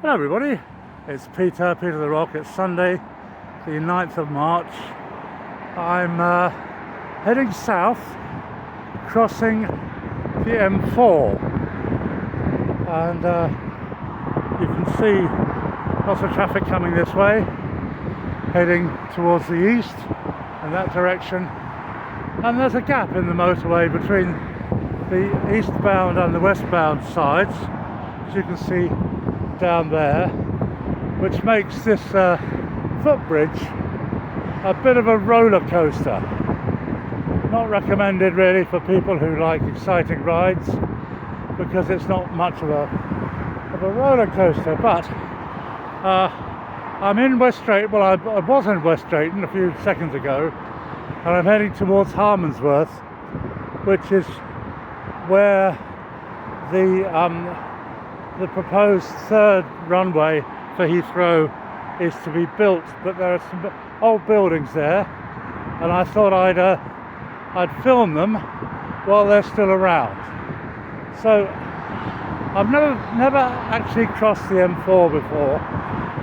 Hello everybody, it's Peter the Rock. It's Sunday, the 9th of March. I'm heading south, crossing the M4, and you can see lots of traffic coming this way, heading towards the east in that direction, and there's a gap in the motorway between the eastbound and the westbound sides, as you can see down there, which makes this footbridge a bit of a roller coaster. Not recommended really for people who like exciting rides, because it's not much of a roller coaster. But I'm in West Drayton. Well, I was in West Drayton a few seconds ago, and I'm heading towards Harmondsworth, which is where the proposed third runway for Heathrow is to be built. But there are some old buildings there, and I thought I'd film them while they're still around. So I've never actually crossed the M4 before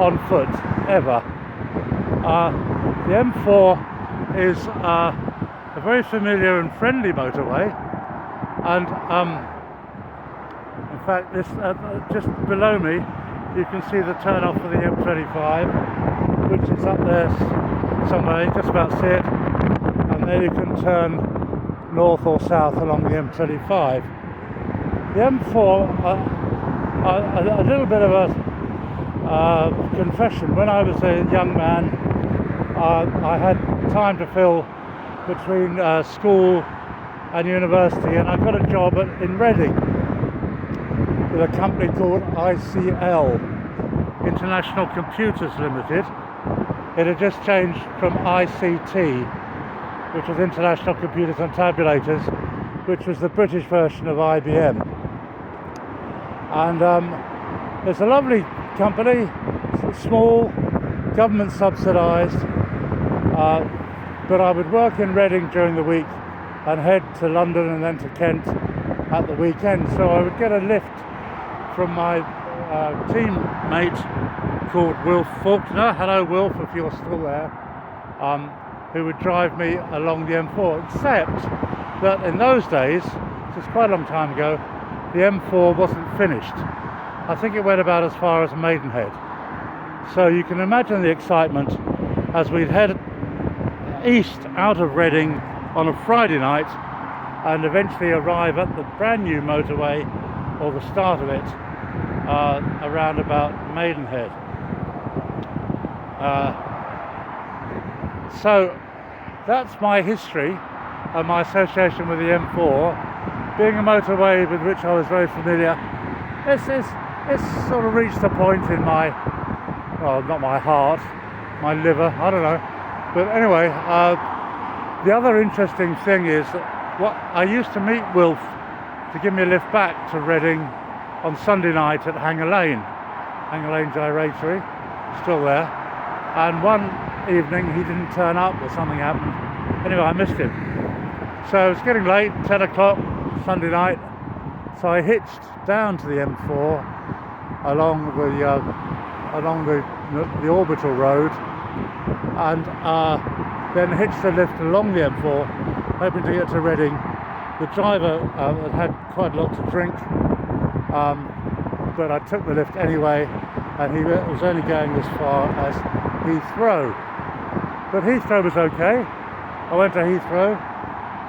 on foot, ever. The M4 is a very familiar and friendly motorway, and in fact, this just below me, you can see the turn off for the M25, which is up there somewhere. You just about see it, and then you can turn north or south along the M25. The M4, a little bit of a confession. When I was a young man, I had time to fill between school and university, and I got a job in Reading with a company called ICL, International Computers Limited. It had just changed from ICT, which was International Computers and Tabulators, which was the British version of IBM. And it's a lovely company, small, government subsidised, but I would work in Reading during the week and head to London and then to Kent at the weekend. So I would get a lift from my teammate called Wilf Faulkner. Hello Wilf, if you're still there, who would drive me along the M4, except that in those days, which is quite a long time ago, the M4 wasn't finished. I think it went about as far as Maidenhead. So you can imagine the excitement as we'd head east out of Reading on a Friday night and eventually arrive at the brand new motorway, or the start of it, around about Maidenhead. So that's my history and my association with the M4. Being a motorway with which I was very familiar, it's sort of reached a point in my, well, not my heart, my liver, I don't know. But anyway, the other interesting thing is that I used to meet Wilf to give me a lift back to Reading on Sunday night at Hanger Lane Gyratory, still there. And one evening he didn't turn up, or something happened. Anyway, I missed him. So it's getting late, 10 o'clock Sunday night. So I hitched down to the M4 along the orbital road, and then hitched the lift along the M4, hoping to get to Reading. The driver had quite a lot to drink, but I took the lift anyway, and he was only going as far as Heathrow. But Heathrow was okay. I went to Heathrow,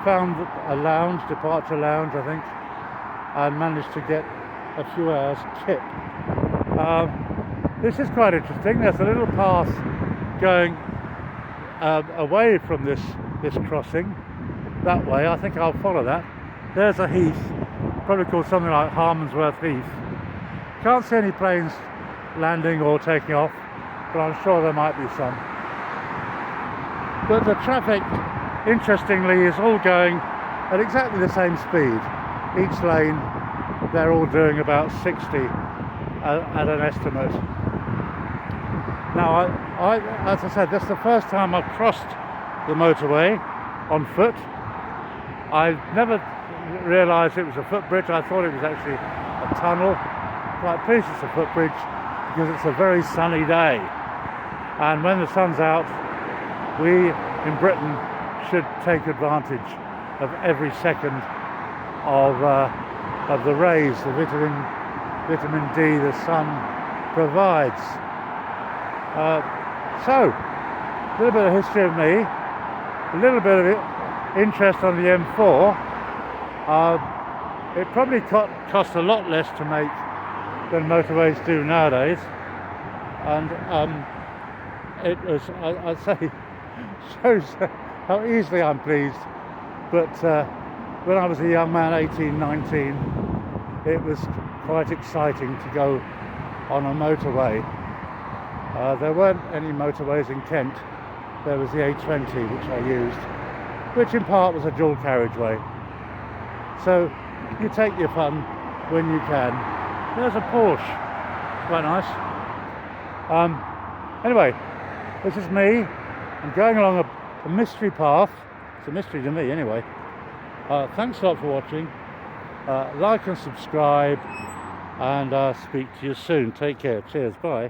found a lounge, departure lounge I think, and managed to get a few hours tip. This is quite interesting. There's a little path going away from this crossing that way. I think I'll follow that. There's a heath, probably called something like Harmondsworth Heath. Can't see any planes landing or taking off, but I'm sure there might be some. But the traffic, interestingly, is all going at exactly the same speed. Each lane, they're all doing about 60 at an estimate. Now, I as I said, that's the first time I've crossed the motorway on foot. I never realised it was a footbridge. I thought it was actually a tunnel. Quite pleased it's a footbridge, because it's a very sunny day, and when the sun's out, we in Britain should take advantage of every second of the rays, the vitamin D the sun provides. So, a little bit of history of me, a little bit of interest on the M4. It probably cost a lot less to make than motorways do nowadays, and it was, I'd say, shows how easily I'm pleased. But when I was a young man, 18, 19, it was quite exciting to go on a motorway. There weren't any motorways in Kent. There was the A20, which I used, which in part was a dual carriageway. So you take your fun when you can. There's a Porsche, quite nice. Anyway, this is me. I'm going along a mystery path. It's a mystery to me anyway. Thanks a lot for watching. Like and subscribe, and speak to you soon. Take care. Cheers. Bye.